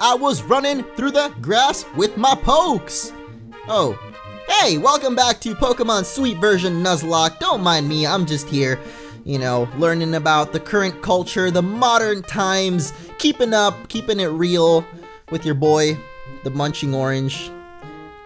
I was running through the grass with my pokes. Oh, hey, welcome back to Pokemon Sweet version Nuzlocke. Don't mind me, I'm just here, learning about the current culture, the modern times, keeping it real with your boy, the MunchingOrange.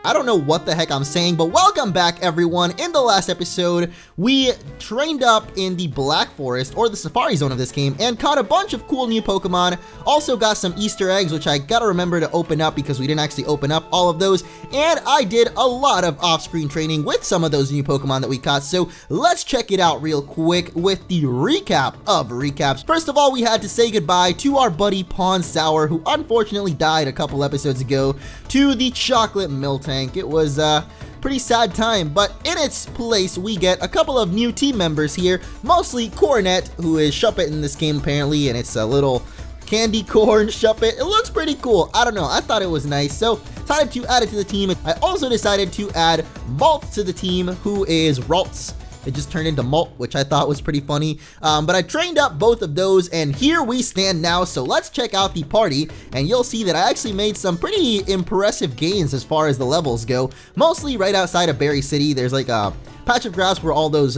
I don't know what the heck I'm saying, but welcome back everyone. In the last episode, we trained up in the Black Forest, or the Safari Zone of this game, and caught a bunch of cool new Pokemon. Also got some Easter eggs, which I gotta remember to open up because we didn't actually open up all of those. And I did a lot of off-screen training with some of those new Pokemon that we caught, so let's check it out real quick with the recap of recaps. First of all, we had to say goodbye to our buddy Pond Sour, who unfortunately died a couple episodes ago, to the Chocolate Miltank. It was a pretty sad time, but in its place we get a couple of new team members here, mostly Coronet, who is Shuppet in this game apparently, and it's a little candy corn Shuppet. It looks pretty cool. I don't know, I thought it was nice, so decided to add it to the team. I also decided to add Malt to the team, who is Ralts. It just turned into Malt, which I thought was pretty funny. But I trained up both of those, and here we stand now. So let's check out the party, and you'll see that I actually made some pretty impressive gains as far as the levels go. Mostly right outside of Berry City. There's like a patch of grass where all those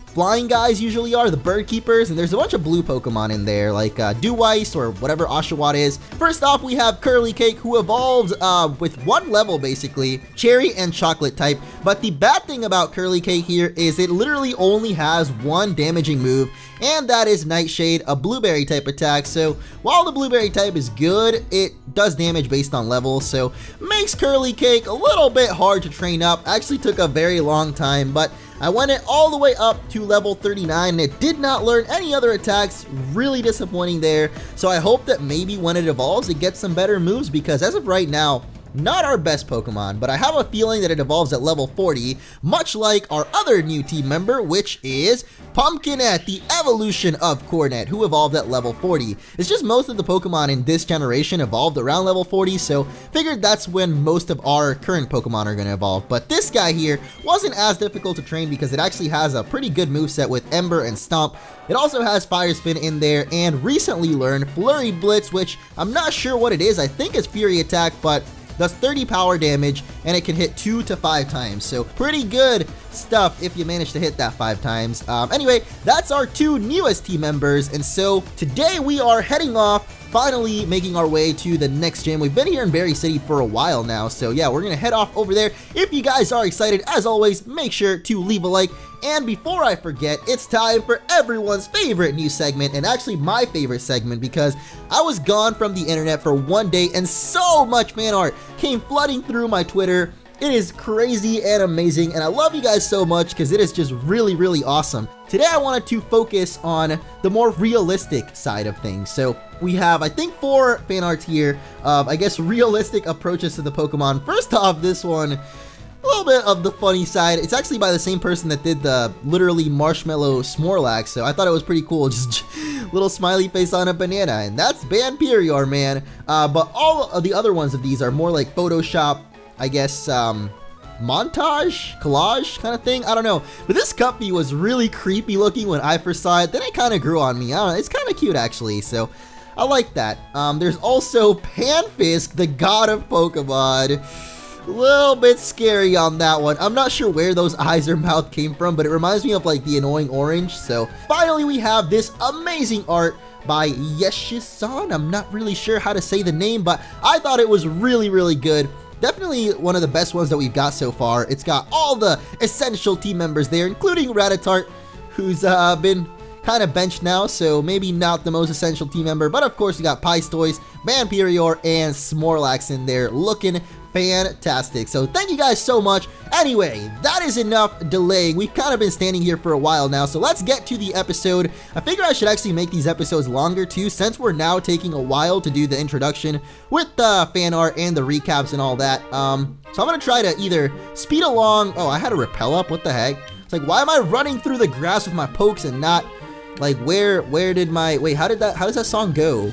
flying guys usually are, the bird keepers, and there's a bunch of blue Pokemon in there, like Deweiss or whatever Oshawott is. First off, we have Curly Cake, who evolved with one level, basically, Cherry and Chocolate type. But the bad thing about Curly Cake here is it literally only has one damaging move, and that is Nightshade, a Blueberry type attack. So while the Blueberry type is good, it does damage based on level, so makes Curly Cake a little bit hard to train up. Actually took a very long time, but I went it all the way up to level 39 and it did not learn any other attacks. Really disappointing there. So I hope that maybe when it evolves it gets some better moves, because as of right now, not our best Pokemon, but I have a feeling that it evolves at level 40, much like our other new team member, which is Pumpkinette, the evolution of Coronet, who evolved at level 40. It's just most of the Pokemon in this generation evolved around level 40, so figured that's when most of our current Pokemon are going to evolve. But this guy here wasn't as difficult to train because it actually has a pretty good moveset with Ember and Stomp. It also has Fire Spin in there, and recently learned Flurry Blitz, which I'm not sure what it is. I think it's Fury Attack, but does 30 power damage, and it can hit 2 to 5 times. So pretty good stuff if you manage to hit that 5 times. Anyway, that's our two newest team members, and so today we are heading off, finally making our way to the next gym. We've been here in Berry City for a while now, so yeah, we're gonna head off over there. If you guys are excited, as always, make sure to leave a like. And before I forget, it's time for everyone's favorite new segment, and actually my favorite segment, because I was gone from the internet for one day and so much fan art came flooding through my Twitter. It is crazy and amazing, and I love you guys so much because it is just really, really awesome. Today I wanted to focus on the more realistic side of things. So we have, I think, 4 fan arts here of, I guess, realistic approaches to the Pokemon. First off, this one, a little bit of the funny side. It's actually by the same person that did the literally marshmallow Snorlax, so I thought it was pretty cool. Just little smiley face on a banana, and that's Vampirior, man. But all of the other ones of these are more like Photoshop, I guess, montage, collage kind of thing. I don't know. But this Cuppy was really creepy looking when I first saw it. Then it kind of grew on me. I don't know. It's kind of cute actually. So I like that. There's also Panfisk, the god of Pokemon. A little bit scary on that one. I'm not sure where those eyes or mouth came from, but it reminds me of like the annoying orange. So finally we have this amazing art by Yeshisan. I'm not really sure how to say the name, but I thought it was really, really good. Definitely one of the best ones that we've got so far. It's got all the essential team members there, including Rattata, who's been kind of benched now, so maybe not the most essential team member. But of course, we got Pistoise, Vampirior, and Snorlax in there, looking fantastic. So thank you guys so much. Anyway, that is enough delaying. We've kind of been standing here for a while now, so let's get to the episode. I figure I should actually make these episodes longer too, since we're now taking a while to do the introduction with the fan art and the recaps and all that. So I'm gonna try to either speed along. Oh, I had a rappel up. What the heck? It's like, why am I running through the grass with my pokes and not like where did my wait? How does that song go?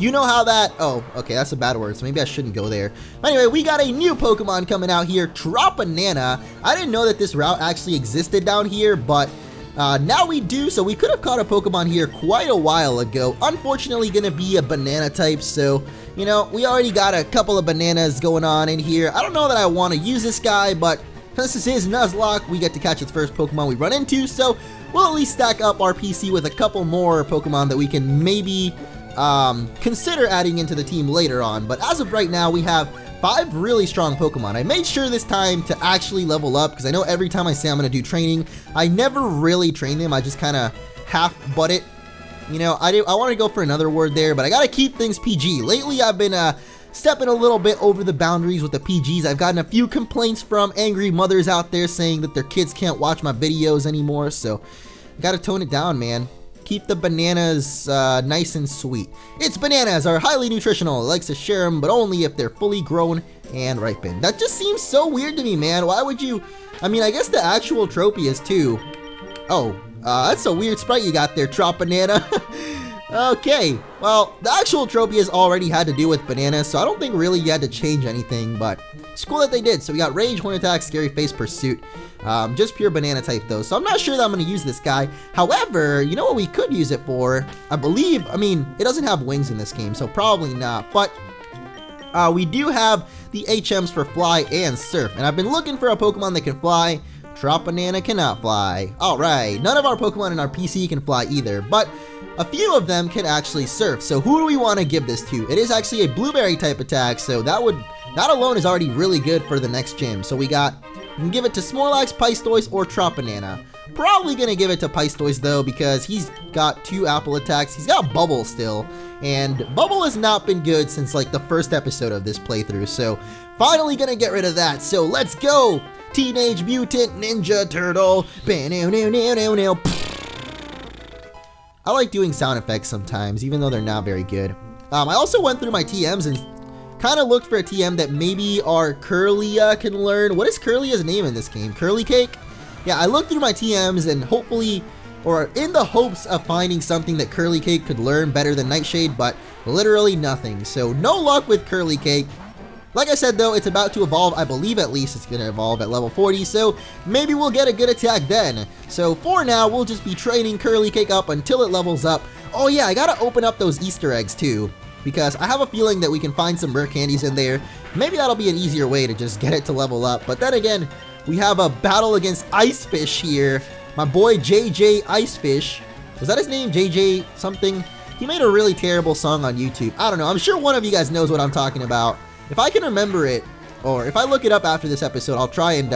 You know how that, oh, okay, that's a bad word, so maybe I shouldn't go there. But anyway, we got a new Pokemon coming out here, Tropanana. I didn't know that this route actually existed down here, but Now we do, so we could have caught a Pokemon here quite a while ago. Unfortunately, gonna be a banana type, so, you know, we already got a couple of bananas going on in here. I don't know that I want to use this guy, but since this is Nuzlocke, we get to catch its first Pokemon we run into, so we'll at least stack up our PC with a couple more Pokemon that we can maybe consider adding into the team later on. But as of right now, we have 5 really strong Pokemon. I made sure this time to actually level up, because I know every time I say I'm going to do training, I never really train them. I just kind of half-butt it. You know, I want to go for another word there, but I got to keep things PG. Lately, I've been stepping a little bit over the boundaries with the PGs. I've gotten a few complaints from angry mothers out there saying that their kids can't watch my videos anymore, so I got to tone it down, man. Keep the bananas nice and sweet. Its bananas are highly nutritional. It likes to share them, but only if they're fully grown and ripened. That just seems so weird to me, man. Why would you? I mean, I guess the actual trophy is too. Oh, that's a weird sprite you got there, Trop Banana. Okay, well, the actual trophy has already had to do with bananas, so I don't think really you had to change anything, but it's cool that they did. So we got Rage, Horn Attack, Scary Face, Pursuit. Just pure banana type though, so I'm not sure that I'm going to use this guy. However, you know what we could use it for? I mean, it doesn't have wings in this game, so probably not, but we do have the HMs for Fly and Surf, and I've been looking for a Pokemon that can fly. Trop Banana cannot fly. Alright, none of our Pokemon in our PC can fly either, but a few of them can actually surf, so who do we want to give this to? It is actually a Blueberry type attack, so that alone is already really good for the next gym. So we can give it to Snorlax, Pistoise, or Trop Banana. Probably gonna give it to Pistoise though, because he's got 2 Apple attacks. He's got Bubble still, and Bubble has not been good since like the first episode of this playthrough, so finally gonna get rid of that. So let's go! Teenage Mutant Ninja Turtle. I like doing sound effects sometimes, even though they're not very good. I also went through my TMs and kind of looked for a TM that maybe our Curlia can learn. What is Curlia's name in this game? Curly Cake? Yeah, I looked through my TMs and hopefully, or in the hopes of finding something that Curly Cake could learn better than Nightshade, but literally nothing. So no luck with Curly Cake. Like I said though, it's about to evolve. I believe at least it's going to evolve at level 40, so maybe we'll get a good attack then. So for now, we'll just be training Curly Cake up until it levels up. Oh yeah, I gotta open up those Easter eggs too, because I have a feeling that we can find some rare candies in there. Maybe that'll be an easier way to just get it to level up. But then again, we have a battle against Icefish here. My boy JJ Icefish. Was that his name? JJ something? He made a really terrible song on YouTube. I don't know. I'm sure one of you guys knows what I'm talking about. If I can remember it, or if I look it up after this episode, I'll try and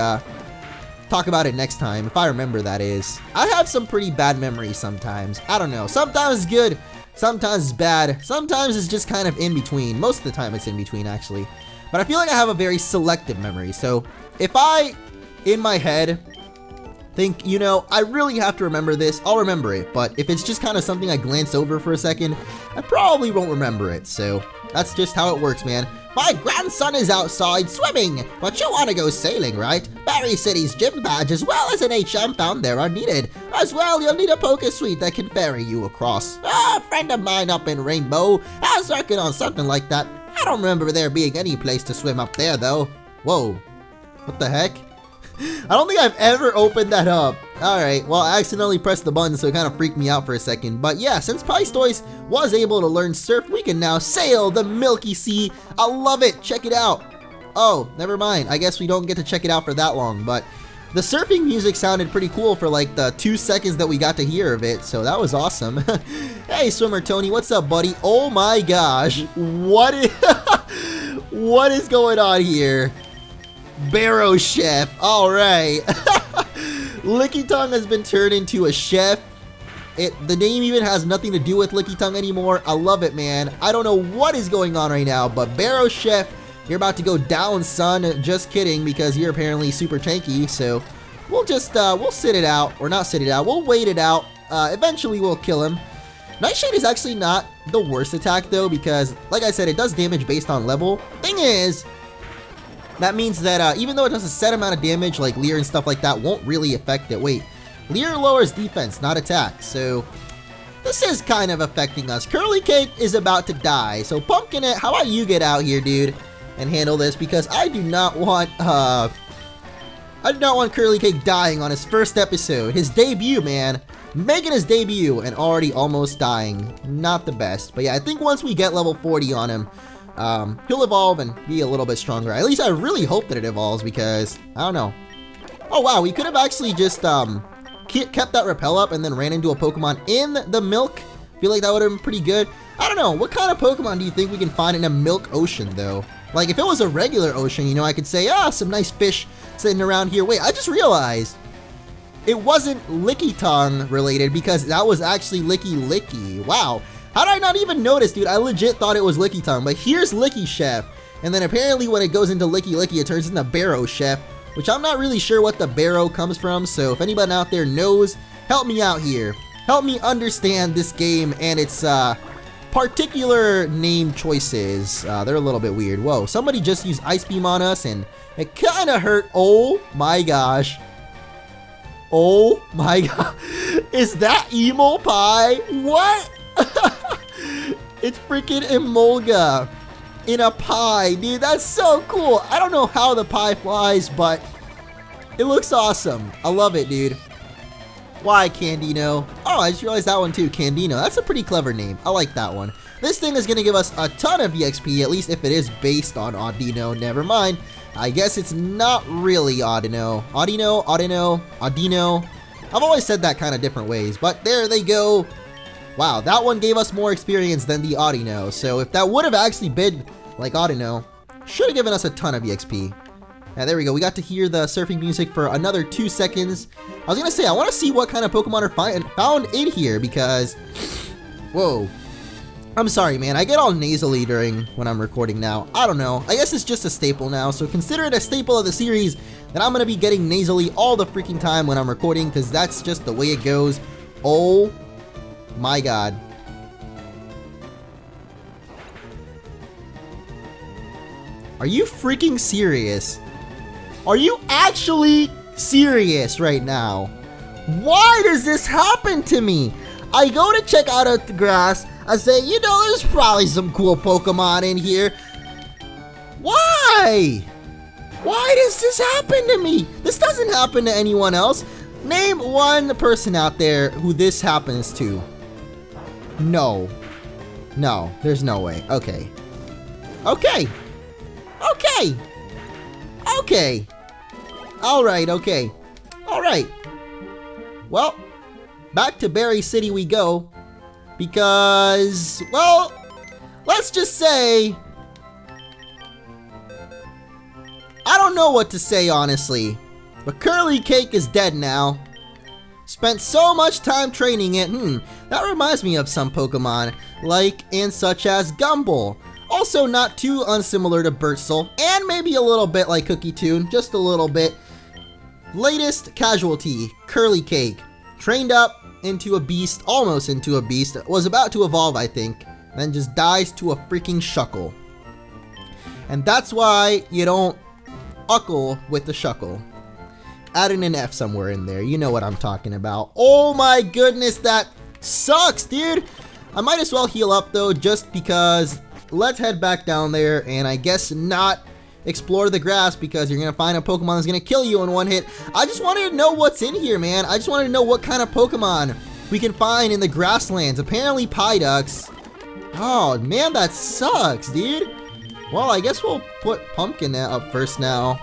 talk about it next time, if I remember, that is. I have some pretty bad memories sometimes. I don't know. Sometimes it's good, sometimes it's bad, sometimes it's just kind of in between. Most of the time it's in between, actually. But I feel like I have a very selective memory. So if I, in my head, think, you know, I really have to remember this, I'll remember it. But if it's just kind of something I glance over for a second, I probably won't remember it. So that's just how it works, man. My grandson is outside swimming, but you want to go sailing, right? Berry City's gym badge as well as an HM found there are needed. As well, you'll need a Poké Suite that can ferry you across. A friend of mine up in Rainbow is working on something like that. I don't remember there being any place to swim up there, though. Whoa. What the heck? I don't think I've ever opened that up. Alright, well, I accidentally pressed the button, so it kind of freaked me out for a second. But yeah, since Pistoise was able to learn Surf, we can now sail the Milky Sea. I love it. Check it out. Oh, never mind. I guess we don't get to check it out for that long, but the surfing music sounded pretty cool for like the 2 seconds that we got to hear of it, so that was awesome. Hey, Swimmer Tony, what's up, buddy? Oh my gosh. What is going on here? Barrow Chef. Alright. Licky Tongue has been turned into a chef. The name even has nothing to do with Licky Tongue anymore. I love it, man. I don't know what is going on right now, but Barrow Chef, you're about to go down, son. Just kidding, because you're apparently super tanky, so we'll just, we'll sit it out. Or not sit it out. We'll wait it out. Eventually we'll kill him. Nightshade is actually not the worst attack, though, because, like I said, it does damage based on level. Thing is, that means that even though it does a set amount of damage, like Leer and stuff like that won't really affect it. Wait, Leer lowers defense, not attack, so this is kind of affecting us. Curly Cake is about to die, so Pumpkinette, how about you get out here, dude, and handle this, because I do not want I did not want Curly Cake dying on his first episode. His debut, man. Making his debut and already almost dying. Not the best. But yeah, I think once we get level 40 on him, he'll evolve and be a little bit stronger. At least I really hope that it evolves because, I don't know. Oh wow, we could have actually just kept that repel up and then ran into a Pokemon in the milk. Feel like that would have been pretty good. I don't know, what kind of Pokemon do you think we can find in a milk ocean though? Like if it was a regular ocean, you know, I could say, some nice fish sitting around here. Wait, I just realized it wasn't Licky Tongue related because that was actually Licky Licky. Wow. How did I not even notice, dude? I legit thought it was Licky Tongue, but here's Licky Chef. And then apparently when it goes into Licky Licky, it turns into Barrow Chef, which I'm not really sure what the Barrow comes from. So if anybody out there knows, help me out here. Help me understand this game and its particular name choices. They're a little bit weird. Whoa, somebody just used Ice Beam on us and it kind of hurt. Oh my gosh. Oh my god. Is that Emo Pie? What? It's freaking Emolga in a pie, dude. That's so cool. I don't know how the pie flies, but it looks awesome. I love it, dude. Why Candino? Oh, I just realized that one too, Candino. That's a pretty clever name. I like that one. This thing is gonna give us a ton of EXP, at least if it is based on Audino. Never mind. I guess it's not really Audino. Audino. I've always said that kind of different ways, but there they go. Wow, that one gave us more experience than the Audino. So if that would have actually been like Audino, should have given us a ton of EXP. Yeah, there we go. We got to hear the surfing music for another 2 seconds. I was gonna say, I want to see what kind of Pokemon are found in here because, whoa. I'm sorry, man. I get all nasally when I'm recording now. I don't know. I guess it's just a staple now. So consider it a staple of the series that I'm gonna be getting nasally all the freaking time when I'm recording because that's just the way it goes. Oh my god. Are you freaking serious? Are you actually serious right now? Why does this happen to me? I go to check out the grass. I say, you know, there's probably some cool Pokemon in here. Why? Why does this happen to me? This doesn't happen to anyone else. Name one person out there who this happens to. No. No, there's no way. Okay. Okay. Okay. Okay. Alright, okay. Alright. Well, back to Berry City we go. Because, well, let's just say, I don't know what to say honestly. But Curly Cake is dead now. Spent so much time training it. That reminds me of some Pokemon, like and such as Gumball. Also not too unsimilar to Bertzel, and maybe a little bit like Cookie Tune, just a little bit. Latest casualty, Curly Cake. Trained up into a beast, almost into a beast, was about to evolve I think, then just dies to a freaking Shuckle. And that's why you don't uckle with the Shuckle. Adding an F somewhere in there, you know what I'm talking about. Oh my goodness, that sucks, dude! I might as well heal up though, just because. Let's head back down there, and I guess not explore the grass, because you're gonna find a Pokemon that's gonna kill you in one hit. I just wanted to know what's in here, man. I just wanted to know what kind of Pokemon we can find in the grasslands. Apparently Psyducks. Oh man, that sucks, dude. Well, I guess we'll put Pumpkin up first now.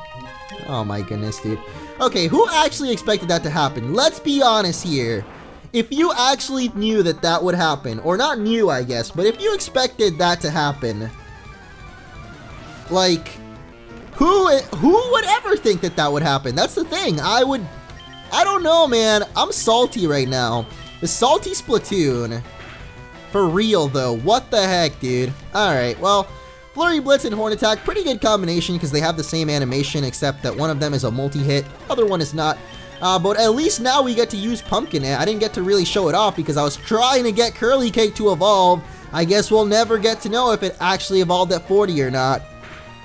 Oh my goodness, dude. Okay, who actually expected that to happen? Let's be honest here. If you actually knew that that would happen, or not knew, I guess, but if you expected that to happen, like, who would ever think that that would happen? That's the thing. I don't know, man. I'm salty right now. The salty Splatoon. For real, though. What the heck, dude? Alright, well, Flurry Blitz and Horn Attack, pretty good combination because they have the same animation, except that one of them is a multi-hit, other one is not. But at least now we get to use Pumpkin. I didn't get to really show it off because I was trying to get Curly Cake to evolve. I guess we'll never get to know if it actually evolved at 40 or not.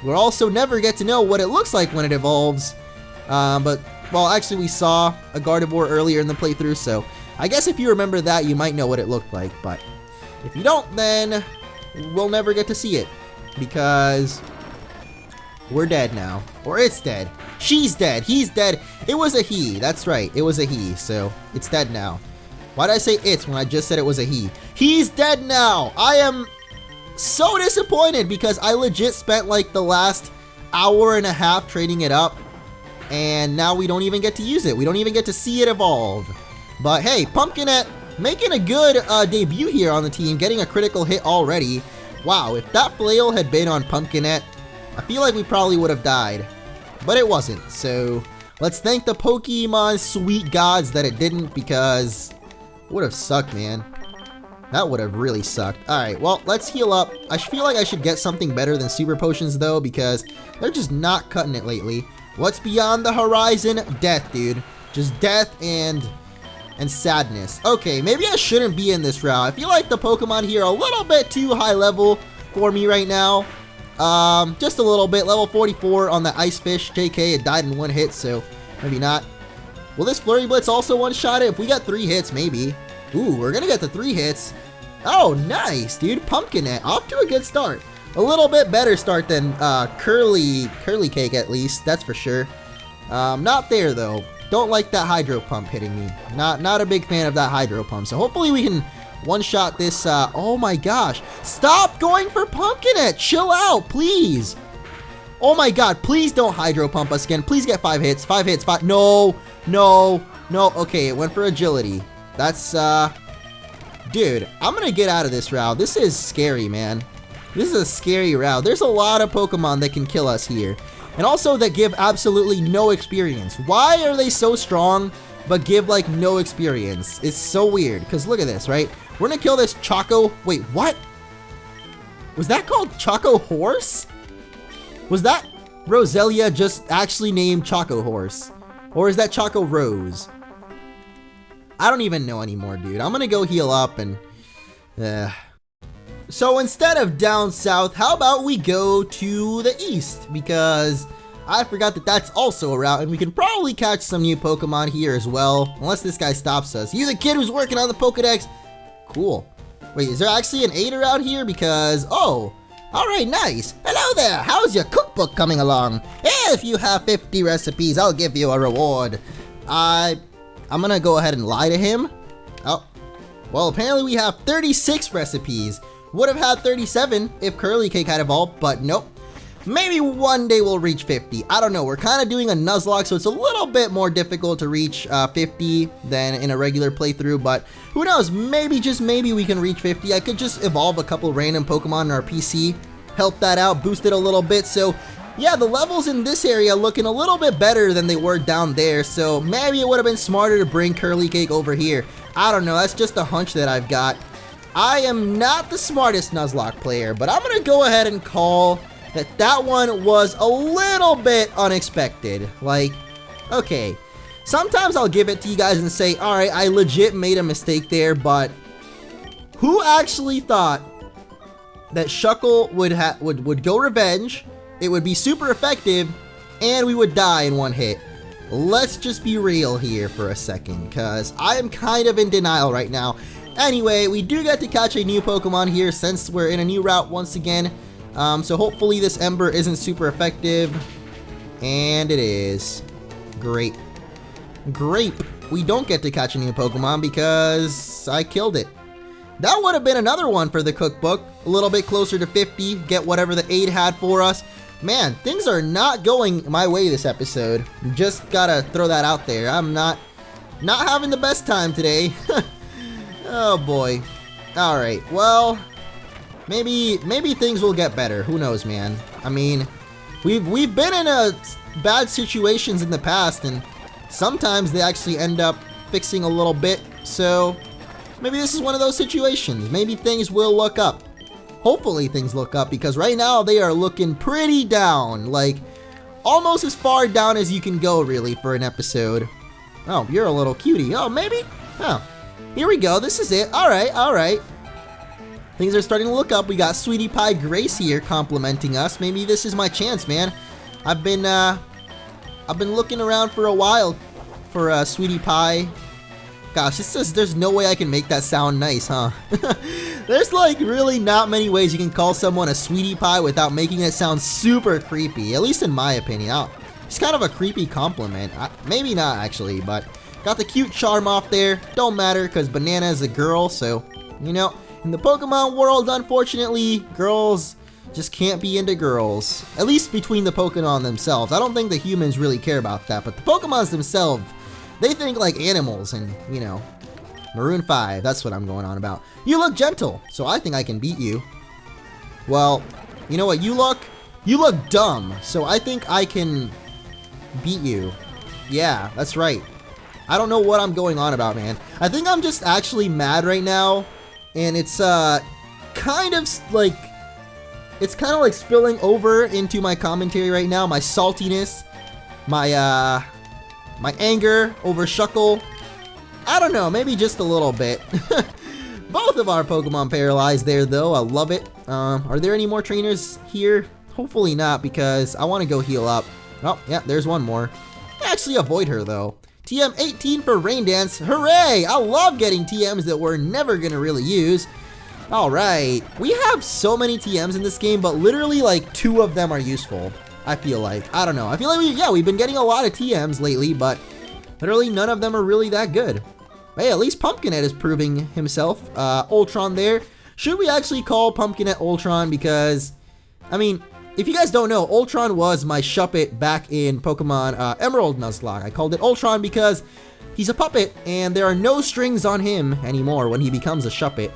We'll also never get to know what it looks like when it evolves. But, well, actually we saw a Gardevoir earlier in the playthrough, so I guess if you remember that, you might know what it looked like. But if you don't, then we'll never get to see it. Because We're dead now. Or it's dead. She's dead. He's dead. It was a he. That's right. It was a he. So it's dead now. Why did I say it's when I just said it was a he? He's dead now. I am so disappointed because I legit spent like the last hour and a half training it up. And now we don't even get to use it. We don't even get to see it evolve. But hey, Pumpkinette making a good debut here on the team. Getting a critical hit already. Wow, if that flail had been on Pumpkinette, I feel like we probably would have died. But it wasn't. So let's thank the Pokemon sweet gods that it didn't, because it would have sucked, man. That would have really sucked. Alright, well, let's heal up. I feel like I should get something better than super potions, though, because they're just not cutting it lately. What's beyond the horizon? Death, dude. Just death and sadness. Okay, maybe I shouldn't be in this route. I feel like the Pokemon here are a little bit too high level for me right now. Just a little bit. Level 44 on the Ice Fish. JK, it died in one hit, so maybe not. Will this Flurry Blitz also one-shot it? If we got 3 hits, maybe. Ooh, we're gonna get the 3 hits. Oh, nice, dude. Pumpkinette, off to a good start. A little bit better start than Curly Cake, at least. That's for sure. Not there, though. Don't like that Hydro Pump hitting me. Not a big fan of that Hydro Pump. So hopefully we can one-shot this. Oh my gosh. Stop going for Pumpkinette. Chill out, please. Oh my god. Please don't Hydro Pump us again. Please get 5 hits. 5 hits. 5. No. No. No. Okay, it went for Agility. That's, dude, I'm gonna get out of this route. This is scary, man. This is a scary route. There's a lot of Pokemon that can kill us here. And also that give absolutely no experience. Why are they so strong, but give like no experience? It's so weird, because look at this, right? We're gonna kill this Choco. Wait, what? Was that called Choco Horse? Was that Roselia just actually named Choco Horse? Or is that Choco Rose? I don't even know anymore, dude. I'm gonna go heal up and... So instead of down south, how about we go to the east? Because I forgot that that's also a route, and we can probably catch some new Pokemon here as well. Unless this guy stops us. You the kid who's working on the Pokedex? Cool. Wait, is there actually an aider out here? Because, oh, alright, nice. Hello there, how's your cookbook coming along? If you have 50 recipes, I'll give you a reward. I'm gonna go ahead and lie to him. Oh, well, apparently we have 36 recipes. Would have had 37 if Curly Cake had evolved, but nope. Maybe one day we'll reach 50. I don't know. We're kind of doing a Nuzlocke, so it's a little bit more difficult to reach 50 than in a regular playthrough, but who knows? Maybe, just maybe, we can reach 50. I could just evolve a couple random Pokemon in our PC, help that out, boost it a little bit. So yeah, the levels in this area looking a little bit better than they were down there, so maybe it would have been smarter to bring Curly Cake over here. I don't know. That's just a hunch that I've got. I am not the smartest Nuzlocke player, but I'm going to go ahead and call that one was a little bit unexpected. Like, okay, sometimes I'll give it to you guys and say, alright, I legit made a mistake there, but who actually thought that Shuckle would go revenge, it would be super effective, and we would die in one hit? Let's just be real here for a second, because I am kind of in denial right now. Anyway, we do get to catch a new Pokemon here since we're in a new route once again. So hopefully this Ember isn't super effective. And it is. Great. Great. We don't get to catch a new Pokemon because I killed it. That would have been another one for the cookbook. A little bit closer to 50. Get whatever the aid had for us. Man, things are not going my way this episode. Just gotta throw that out there. I'm not having the best time today. Oh boy. Alright, well, maybe things will get better. Who knows, man? I mean, we've been in bad situations in the past, and sometimes they actually end up fixing a little bit. So maybe this is one of those situations. Maybe things will look up. Hopefully things look up, because right now they are looking pretty down. Like, almost as far down as you can go, really, for an episode. Oh, you're a little cutie. Oh, maybe? Oh. Here we go. This is it. Alright, alright. Things are starting to look up. We got Sweetie Pie Grace here complimenting us. Maybe this is my chance, man. I've been looking around for a while for Sweetie Pie. Gosh, this says there's no way I can make that sound nice, huh? There's like really not many ways you can call someone a sweetie pie without making it sound super creepy, at least in my opinion. It's kind of a creepy compliment. Maybe not actually, but got the cute charm off there. Don't matter because Banana is a girl, so, you know, in the Pokemon world, unfortunately, girls just can't be into girls. At least between the Pokemon themselves. I don't think the humans really care about that, but the Pokemons themselves, they think like animals and, you know, Maroon 5, that's what I'm going on about. You look gentle, so I think I can beat you. Well, you know what you look? You look dumb, so I think I can beat you. Yeah, that's right. I don't know what I'm going on about, man. I think I'm just actually mad right now, and it's kind of like spilling over into my commentary right now. My saltiness, my anger over Shuckle. I don't know, maybe just a little bit. Both of our Pokemon paralyzed there, though. I love it. Are there any more trainers here? Hopefully not, because I want to go heal up. Oh, yeah, there's one more. Actually avoid her, though. TM 18 for Rain Dance. Hooray! I love getting TMs that we're never going to really use. Alright, we have so many TMs in this game, but literally like 2 of them are useful. I feel like. I don't know. I feel like we've been getting a lot of TMs lately, but literally none of them are really that good. Hey, at least Pumpkinhead is proving himself. Ultron there. Should we actually call Pumpkinhead Ultron? Because, I mean, if you guys don't know, Ultron was my Shuppet back in Pokemon Emerald Nuzlocke. I called it Ultron because he's a puppet, and there are no strings on him anymore when he becomes a Shuppet.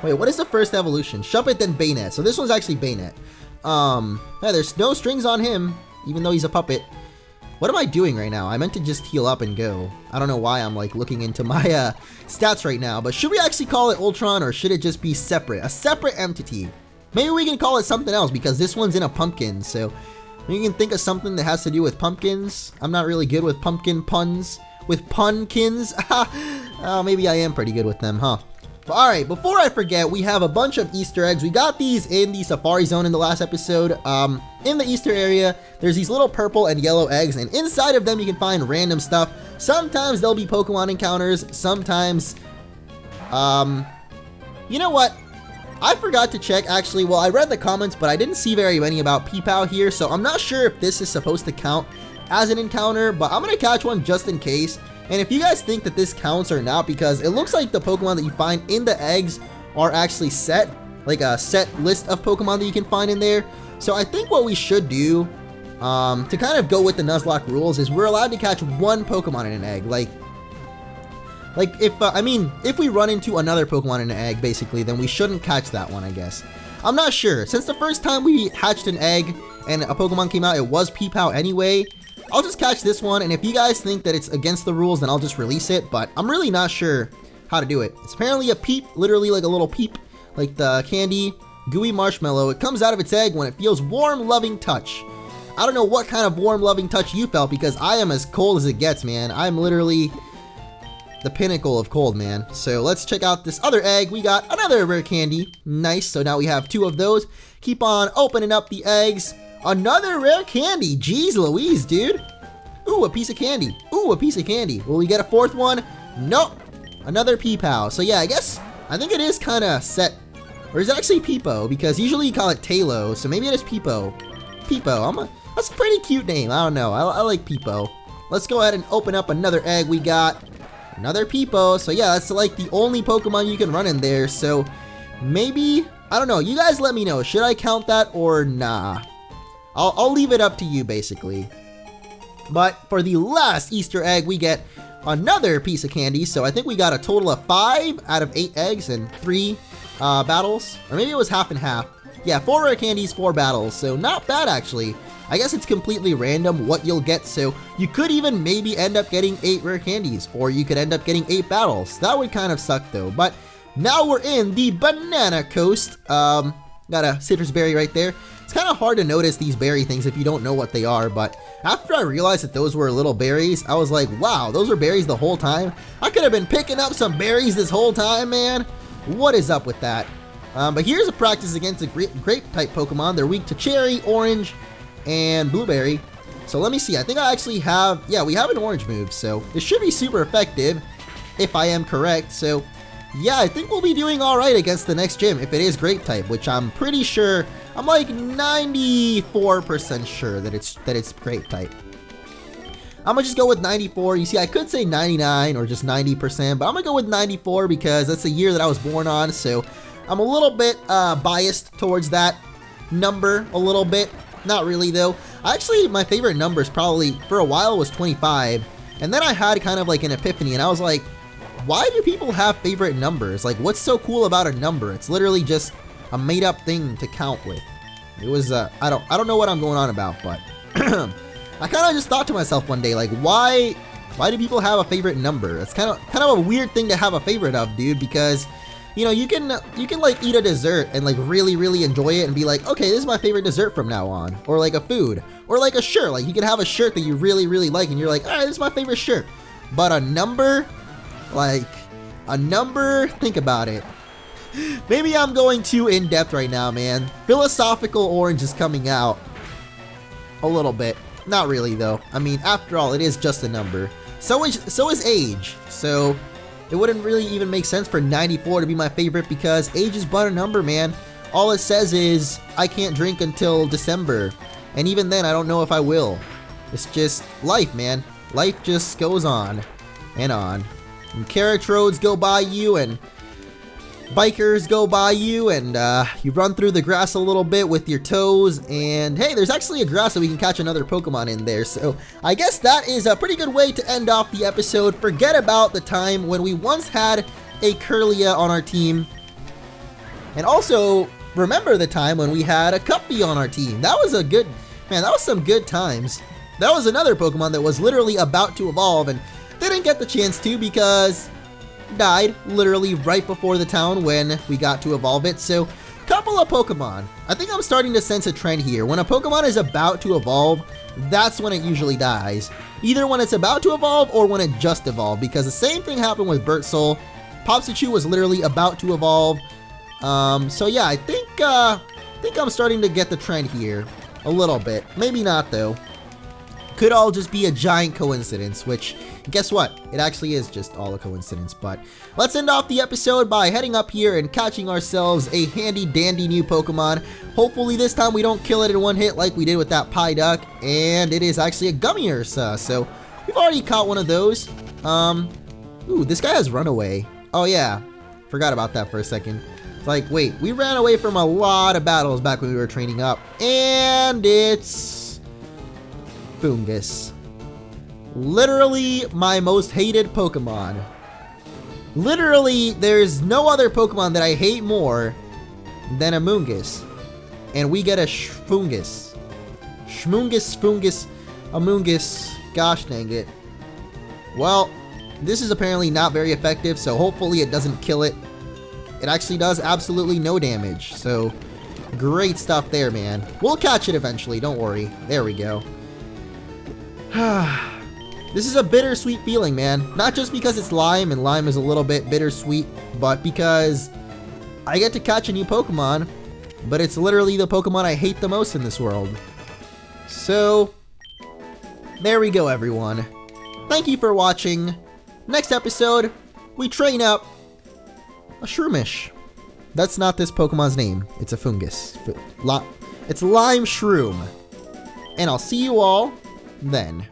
Wait, what is the first evolution? Shuppet, then Bayonet. So this one's actually Bayonet. Yeah, there's no strings on him, even though he's a puppet. What am I doing right now? I meant to just heal up and go. I don't know why I'm like looking into my stats right now, but should we actually call it Ultron or should it just be separate? A separate entity. Maybe we can call it something else because this one's in a pumpkin, so you can think of something that has to do with pumpkins. I'm not really good with pumpkin puns. With pumpkins? Maybe I am pretty good with them, huh? Alright, before I forget, we have a bunch of Easter eggs. We got these in the Safari Zone in the last episode. In the Easter area, there's these little purple and yellow eggs, and inside of them you can find random stuff. Sometimes there'll be Pokemon encounters, sometimes, you know what? I forgot to check, actually. Well, I read the comments, but I didn't see very many about Peepow here, so I'm not sure if this is supposed to count as an encounter, but I'm gonna catch one just in case. And if you guys think that this counts or not, because it looks like the Pokemon that you find in the eggs are actually set, like a set list of Pokemon that you can find in there. So I think what we should do, to kind of go with the Nuzlocke rules, is we're allowed to catch one Pokemon in an egg. Like if we run into another Pokemon in an egg, basically, then we shouldn't catch that one, I guess. I'm not sure. Since the first time we hatched an egg and a Pokemon came out, it was Peepow anyway. I'll just catch this one, and if you guys think that it's against the rules, then I'll just release it, but I'm really not sure how to do it. It's apparently a peep, literally like a little peep, like the candy, gooey marshmallow. It comes out of its egg when it feels warm, loving touch. I don't know what kind of warm, loving touch you felt, because I am as cold as it gets, man. I'm literally the pinnacle of cold, man. So let's check out this other egg. We got another rare candy. Nice, so now we have 2 of those. Keep on opening up the eggs. Another rare candy. Jeez Louise, dude. Ooh, a piece of candy. Ooh, a piece of candy. Will we get a 4th one? Nope. Another Peepow. So yeah, I think it is kind of set. Or is it actually Peepo? Because usually you call it Talo. So maybe it is Peepo. Peepo. That's a pretty cute name. I don't know. I like Peepo. Let's go ahead and open up another egg. We got another Peepo. So yeah, that's like the only Pokemon you can run in there. So maybe, I don't know. You guys let me know. Should I count that or nah? I'll leave it up to you, basically. But for the last Easter egg, we get another piece of candy. So I think we got a total of 5 out of 8 eggs and 3 battles. Or maybe it was half and half. Yeah, 4 rare candies, 4 battles. So not bad, actually. I guess it's completely random what you'll get. So you could even maybe end up getting 8 rare candies. Or you could end up getting 8 battles. That would kind of suck, though. But now we're in the Banana Coast. Got a citrus berry right there. It's kind of hard to notice these berry things if you don't know what they are, but after I realized that those were little berries, I was like, wow, those were berries the whole time? I could have been picking up some berries this whole time, man. What is up with that? But here's a practice against a grape-type Pokemon. They're weak to cherry, orange, and blueberry. So let me see. I think I actually have, yeah, we have an orange move, so this should be super effective if I am correct. So yeah, I think we'll be doing alright against the next gym if it is Grape type, which I'm pretty sure, I'm like 94% sure that it's Grape type. I'm gonna just go with 94. You see, I could say 99 or just 90%, but I'm gonna go with 94 because that's the year that I was born on, so I'm a little bit biased towards that number a little bit. Not really though. Actually, my favorite numbers probably for a while was 25, and then I had kind of like an epiphany, and I was like, why do people have favorite numbers? Like, what's so cool about a number? It's literally just a made-up thing to count with. It was I don't know what I'm going on about, but I kind of just thought to myself one day, like, why do people have a favorite number? It's kind of a weird thing to have a favorite of, dude, because you know, you can like eat a dessert and like really enjoy it and be like, okay, this is my favorite dessert from now on, or like a food, or like a shirt. Like, you can have a shirt that you really like and you're like, all right, this is my favorite shirt. But a number, like a number, think about it. Maybe I'm going too in depth right now, man. Philosophical Orange is coming out a little bit. Not really though. I mean, after all, it is just a number. So is age. So it wouldn't really even make sense for 94 to be my favorite because age is but a number, man. All it says is I can't drink until December. And even then, I don't know if I will. It's just life, man. Life just goes on and on. And carriage roads go by you and bikers go by you, and you run through the grass a little bit with your toes, and hey, there's actually a grass that we can catch another Pokemon in there. So I guess that is a pretty good way to end off the episode. Forget about the time when we once had a Kirlia on our team, and also remember the time when we had a Cuppy on our team. That was a good, man, that was some good times. That was another Pokemon that was literally about to evolve and didn't get the chance to because died literally right before the town when we got to evolve it. So couple of Pokemon. I think I'm starting to sense a trend here. When a Pokemon is about to evolve, that's when it usually dies. Either when it's about to evolve or when it just evolved, because the same thing happened with Bertsoul. Popsichu was literally about to evolve. So yeah, I think I'm starting to get the trend here a little bit. Maybe not though. Could all just be a giant coincidence, which, guess what? It actually is just all a coincidence. But let's end off the episode by heading up here and catching ourselves a handy dandy new Pokemon. Hopefully this time we don't kill it in one hit like we did with that Psyduck, and it is actually a Gummy Ursa. So we've already caught one of those. Ooh, this guy has Runaway. Oh yeah, forgot about that for a second. It's like, wait, we ran away from a lot of battles back when we were training up, and it's Fungus. Literally my most hated Pokemon. Literally, there's no other Pokemon that I hate more than a Mungus. And we get a Fungus. Schmungus, Fungus, Amoongus. Gosh dang it. Well, this is apparently not very effective, so hopefully it doesn't kill it. It actually does absolutely no damage, so great stuff there, man. We'll catch it eventually, don't worry. There we go. This is a bittersweet feeling, man. Not just because it's lime, and lime is a little bit bittersweet, but because I get to catch a new Pokemon, but it's literally the Pokemon I hate the most in this world. So, there we go, everyone. Thank you for watching. Next episode, we train up a Shroomish. That's not this Pokemon's name. It's a Fungus. It's Lime Shroom. And I'll see you all then.